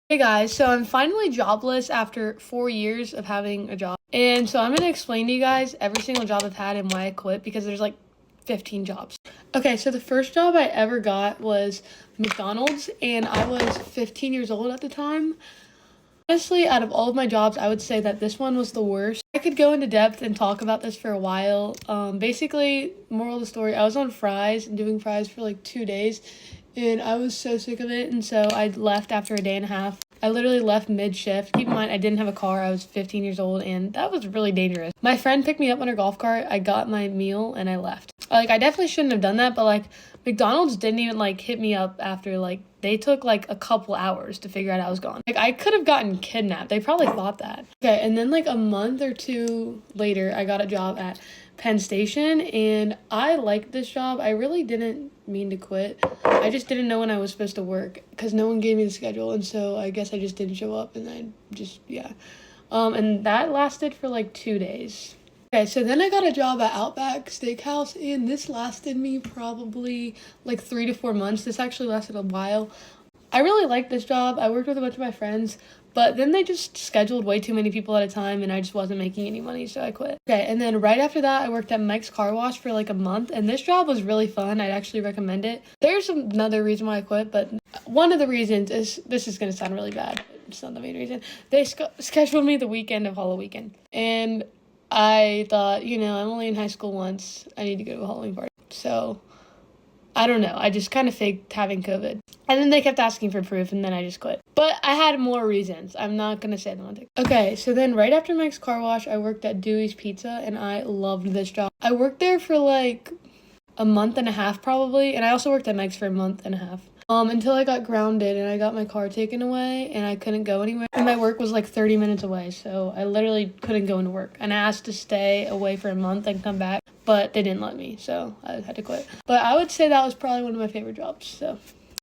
Hey guys, so I'm finally jobless after 4 years of having a job. And so I'm going to explain to you guys every single job I've had and why I quit because there's like 15 jobs. Okay, so the first job I ever got was McDonald's and I was 15 years old at the time. Honestly, out of all of my jobs, I would say that this one was the worst. I could go into depth and talk about this for a while. Basically, moral of the story, I was on fries and doing fries for like 2 days and I was so sick of it, and so I left after a day and a half. I literally left mid-shift. Keep in mind, I didn't have a car. I was 15 years old, and that was really dangerous. My friend picked me up on her golf cart. I got my meal, and I left. Like, I definitely shouldn't have done that, but, like, McDonald's didn't even, like, hit me up after, like, they took, like, a couple hours to figure out I was gone. Like, I could have gotten kidnapped. They probably thought that. Okay, and then, like, a month or two later, I got a job at Penn Station, and I liked this job. I really didn't mean to quit. I just didn't know when I was supposed to work because no one gave me the schedule, and so I guess I just didn't show up, and I just, yeah. And that lasted for like 2 days. Okay, so then I got a job at Outback Steakhouse, and this lasted me probably like 3 to 4 months. This actually lasted a while. I really liked this job. I worked with a bunch of my friends, but then they just scheduled way too many people at a time and I just wasn't making any money, so I quit. Okay, and then right after that, I worked at Mike's Car Wash for like a month, and this job was really fun. I'd actually recommend it. There's another reason why I quit, but one of the reasons is, this is going to sound really bad, but it's not the main reason. They scheduled me the weekend of Halloween, and I thought, I'm only in high school once. I need to go to a Halloween party. So I don't know. I just kind of faked having COVID. And then they kept asking for proof, and then I just quit. But I had more reasons. I'm not going to say them on TikTok. Okay, so then right after Mike's Car Wash, I worked at Dewey's Pizza, and I loved this job. I worked there for like a month and a half probably, and I also worked at Mike's for a month and a half. Until I got grounded and I got my car taken away and I couldn't go anywhere. And my work was like 30 minutes away, so I literally couldn't go into work. And I asked to stay away for a month and come back, but they didn't let me, so I had to quit. But I would say that was probably one of my favorite jobs, so.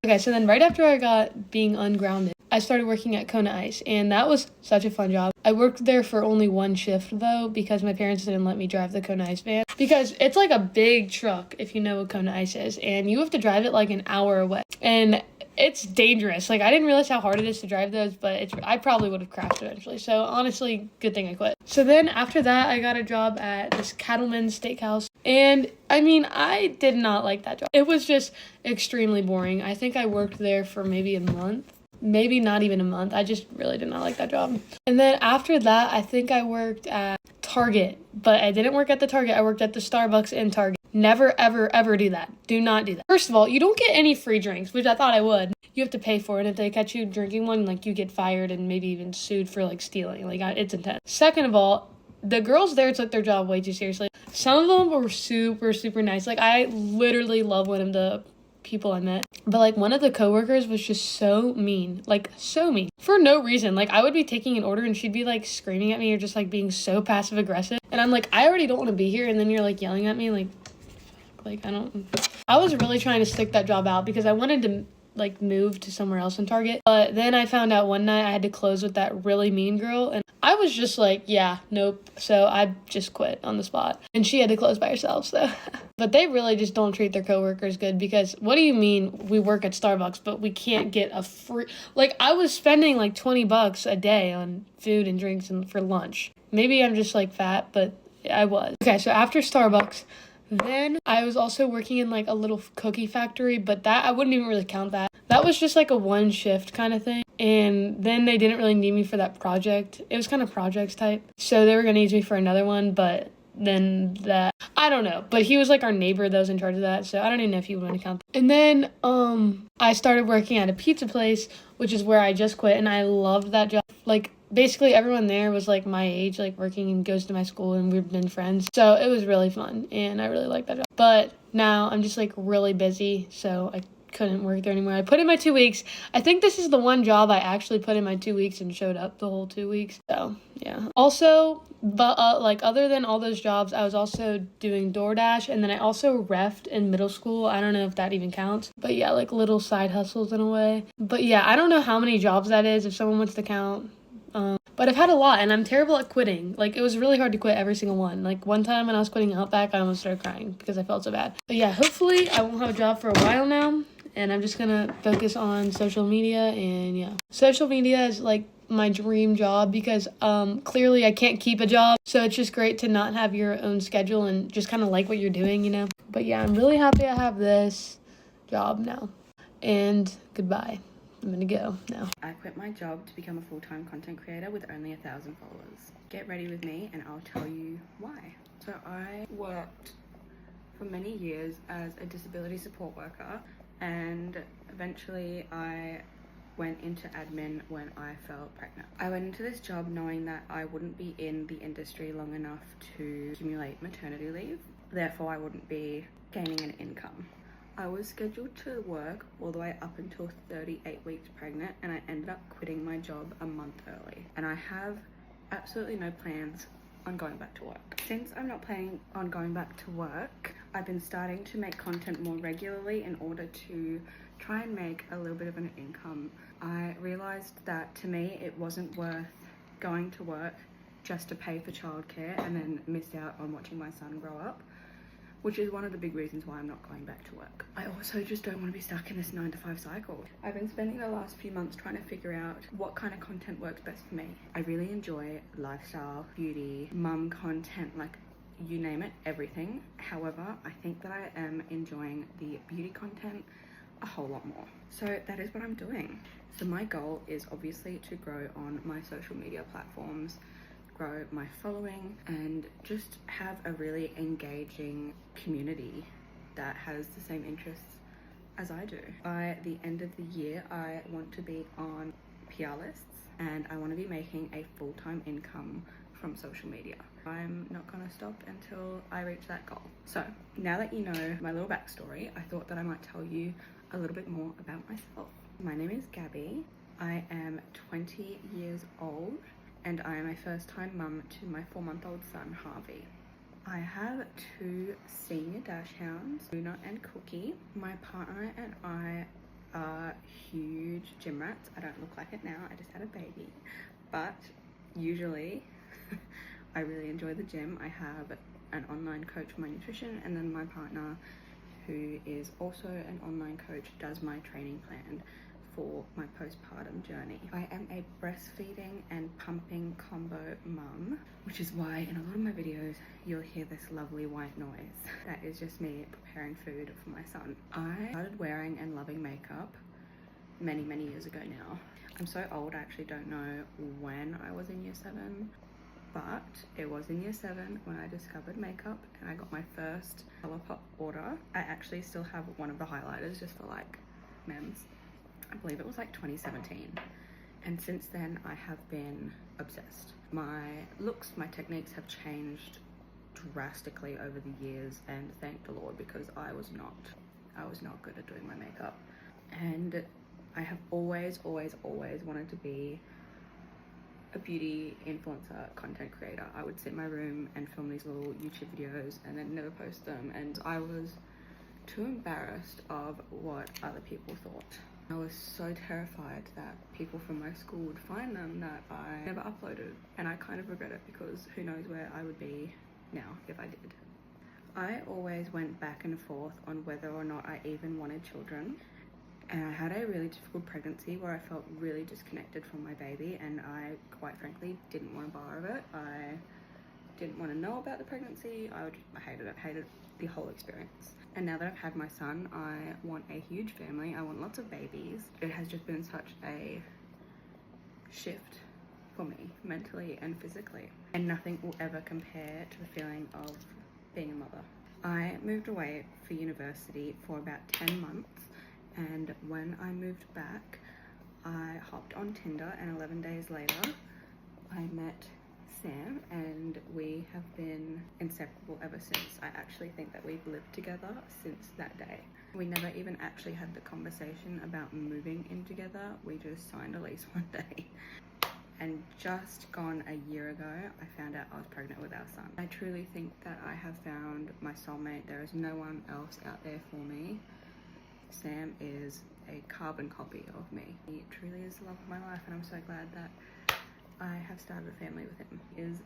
Okay, so then right after I got being ungrounded, I started working at Kona Ice, and that was such a fun job. I worked there for only one shift, though, because my parents didn't let me drive the Kona Ice van. Because it's like a big truck, if you know what Kona Ice is, and you have to drive it like an hour away. And it's dangerous. Like, I didn't realize how hard it is to drive those, but I probably would have crashed eventually. So, honestly, good thing I quit. So then, after that, I got a job at this Cattleman's Steakhouse. And, I mean, I did not like that job. It was just extremely boring. I think I worked there for maybe a month. Maybe not even a month. I just really did not like that job. And then after that, I think I worked at Target. But I didn't work at the Target. I worked at the Starbucks in Target. Never, ever, ever do that. Do not do that. First of all, you don't get any free drinks, which I thought I would. You have to pay for it. If they catch you drinking one, like, you get fired and maybe even sued for, like, stealing. Like, it's intense. Second of all, the girls there took their job way too seriously. Some of them were super, super nice. Like, I literally love one of the people I met. But, like, one of the coworkers was just so mean. Like, so mean. For no reason. Like, I would be taking an order and she'd be, like, screaming at me or just, like, being so passive-aggressive. And I'm like, I already don't want to be here. And then you're, like, yelling at me. Like, I was really trying to stick that job out because I wanted to, like, move to somewhere else in Target. But then I found out one night I had to close with that really mean girl. And I was just like, yeah, nope. So I just quit on the spot. And she had to close by herself, so. But they really just don't treat their coworkers good because what do you mean we work at Starbucks, but we can't get a free... Like, I was spending like $20 a day on food and drinks and for lunch. Maybe I'm just, like, fat, but I was. Okay, so after Starbucks... Then I was also working in like a little cookie factory, but that I wouldn't even really count that. That was just like a one shift kind of thing. And then they didn't really need me for that project. It was kind of projects type. So they were going to use me for another one, but then that, I don't know. But he was like our neighbor that was in charge of that. So I don't even know if he would want to count that. And then I started working at a pizza place, which is where I just quit. And I loved that job. Like, basically everyone there was like my age, like working and goes to my school, and we've been friends. So it was really fun and I really liked that job. But now I'm just like really busy, so I couldn't work there anymore. I put in my 2 weeks. I think this is the one job I actually put in my 2 weeks and showed up the whole 2 weeks. So yeah. Also, but like other than all those jobs, I was also doing DoorDash, and then I also refed in middle school. I don't know if that even counts, but yeah, like little side hustles in a way. But yeah, I don't know how many jobs that is if someone wants to count. But I've had a lot, and I'm terrible at quitting. Like, it was really hard to quit every single one. Like, one time when I was quitting Outback, I almost started crying because I felt so bad. But yeah, hopefully I won't have a job for a while now, and I'm just gonna focus on social media. And yeah, social media is like my dream job because clearly I can't keep a job, so it's just great to not have your own schedule and just kind of like what you're doing, you know. But yeah, I'm really happy I have this job now. And goodbye. I'm gonna go now. I quit my job to become a full-time content creator with only 1,000 followers. Get ready with me and I'll tell you why. So I worked for many years as a disability support worker, and eventually I went into admin when I fell pregnant. I went into this job knowing that I wouldn't be in the industry long enough to accumulate maternity leave, therefore I wouldn't be gaining an income. I was scheduled to work all the way up until 38 weeks pregnant, and I ended up quitting my job a month early. And I have absolutely no plans on going back to work. Since I'm not planning on going back to work, I've been starting to make content more regularly in order to try and make a little bit of an income. I realized that to me it wasn't worth going to work just to pay for childcare and then miss out on watching my son grow up, which is one of the big reasons why I'm not going back to work. I also just don't want to be stuck in this 9-to-5 cycle. I've been spending the last few months trying to figure out what kind of content works best for me. I really enjoy lifestyle, beauty, mum content, like you name it, everything. However, I think that I am enjoying the beauty content a whole lot more. So that is what I'm doing. So my goal is obviously to grow on my social media platforms, grow my following, and just have a really engaging community that has the same interests as I do. By the end of the year, I want to be on PR lists and I want to be making a full-time income from social media. I'm not gonna stop until I reach that goal. So now that you know my little backstory, I thought that I might tell you a little bit more about myself. My name is Gabby. I am 20 years old and I am a first-time mum to my 4-month-old son, Harvey. I have 2 senior dash hounds, Luna and Cookie. My partner and I are huge gym rats. I don't look like it now, I just had a baby. But usually, I really enjoy the gym. I have an online coach for my nutrition, and then my partner, who is also an online coach, does my training plan for my postpartum journey. I am a breastfeeding and pumping combo mum, which is why in a lot of my videos you'll hear this lovely white noise. That is just me preparing food for my son. I started wearing and loving makeup many years ago now. I'm so old I actually don't know when I was in year 7, but it was in year 7 when I discovered makeup and I got my first ColourPop order. I actually still have one of the highlighters just for like memes. I believe it was like 2017, and since then I have been obsessed. My looks, my techniques have changed drastically over the years, and thank the Lord, because I was not good at doing my makeup. And I have always wanted to be a beauty influencer content creator. I would sit in my room and film these little YouTube videos and then never post them, and I was too embarrassed of what other people thought. I was so terrified that people from my school would find them that I never uploaded, and I kind of regret it because who knows where I would be now if I did. I always went back and forth on whether or not I even wanted children, and I had a really difficult pregnancy where I felt really disconnected from my baby, and I quite frankly didn't want a bar of it. I didn't want to know about the pregnancy. I hated the whole experience. And now that I've had my son, I want a huge family. I want lots of babies. It has just been such a shift for me, mentally and physically. And nothing will ever compare to the feeling of being a mother. I moved away for university for about 10 months. And when I moved back, I hopped on Tinder, and 11 days later, I met Sam, and we have been inseparable ever since. I actually think that we've lived together since that day. We never even actually had the conversation about moving in together. We just signed a lease one day. And just gone a year ago, I found out I was pregnant with our son. I truly think that I have found my soulmate. There is no one else out there for me. Sam is a carbon copy of me. He truly is the love of my life, and I'm so glad that I have started a family with him. He is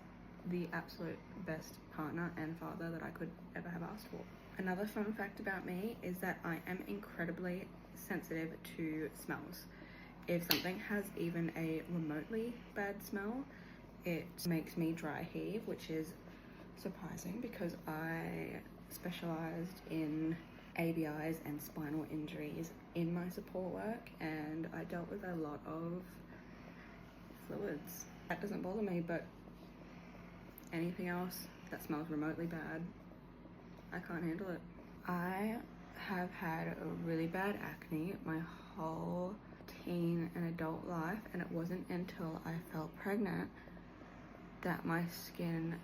the absolute best partner and father that I could ever have asked for. Another fun fact about me is that I am incredibly sensitive to smells. If something has even a remotely bad smell, it makes me dry heave, which is surprising because I specialized in ABIs and spinal injuries in my support work, and I dealt with a lot of fluids. That doesn't bother me, but anything else that smells remotely bad, I can't handle it. I have had a really bad acne my whole teen and adult life, and it wasn't until I fell pregnant that my skin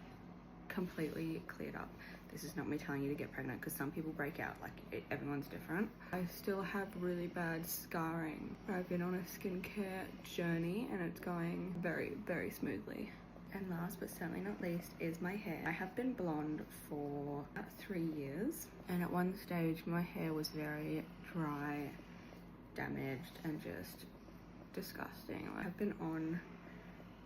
completely cleared up. This is not me telling you to get pregnant, because some people break out, like everyone's different. I still have really bad scarring. I've been on a skincare journey and it's going very, very smoothly. And last but certainly not least is my hair. I have been blonde for about 3 years, and at one stage my hair was very dry, damaged, and just disgusting. I've been on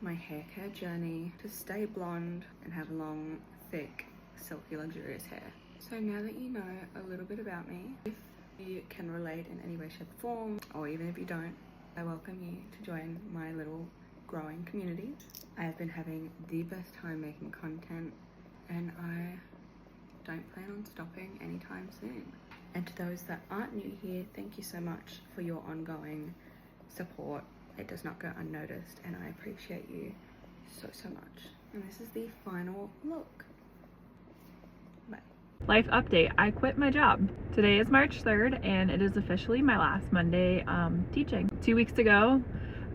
my hair care journey to stay blonde and have long, thick, silky, luxurious hair. So now that you know a little bit about me, if you can relate in any way, shape, or form, or even if you don't, I welcome you to join my little growing community. I have been having the best time making content, and I don't plan on stopping anytime soon. And to those that aren't new here, thank you so much for your ongoing support. It does not go unnoticed, and I appreciate you so, so much. And this is the final look. Bye. Life update. I quit my job. Today is March 3rd, and it is officially my last Monday teaching. 2 weeks ago,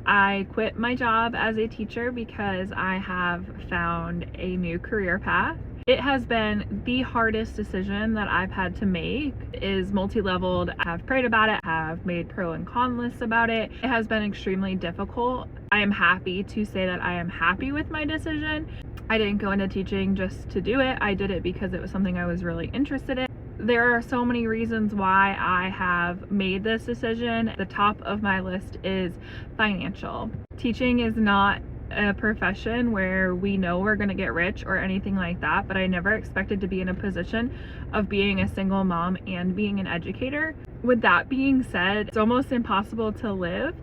I quit my job as a teacher because I have found a new career path. It has been the hardest decision that I've had to make. It is multi-leveled. I have prayed about it, have made pro and con lists about it. It has been extremely difficult. I am happy to say that I am happy with my decision. I didn't go into teaching just to do it. I did it because it was something I was really interested in. There are so many reasons why I have made this decision. The top of my list is financial. Teaching is not a profession where we know we're going to get rich or anything like that, but I never expected to be in a position of being a single mom and being an educator. With that being said, it's almost impossible to live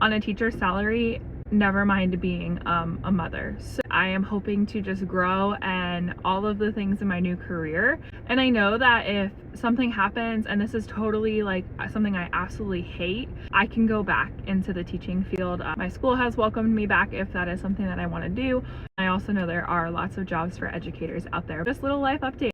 on a teacher's salary, never mind being a mother. So I am hoping to just grow and all of the things in my new career. And I know that if something happens and this is totally like something I absolutely hate, I can go back into the teaching field. My school has welcomed me back if that is something that I want to do. I also know there are lots of jobs for educators out there. Just little life update.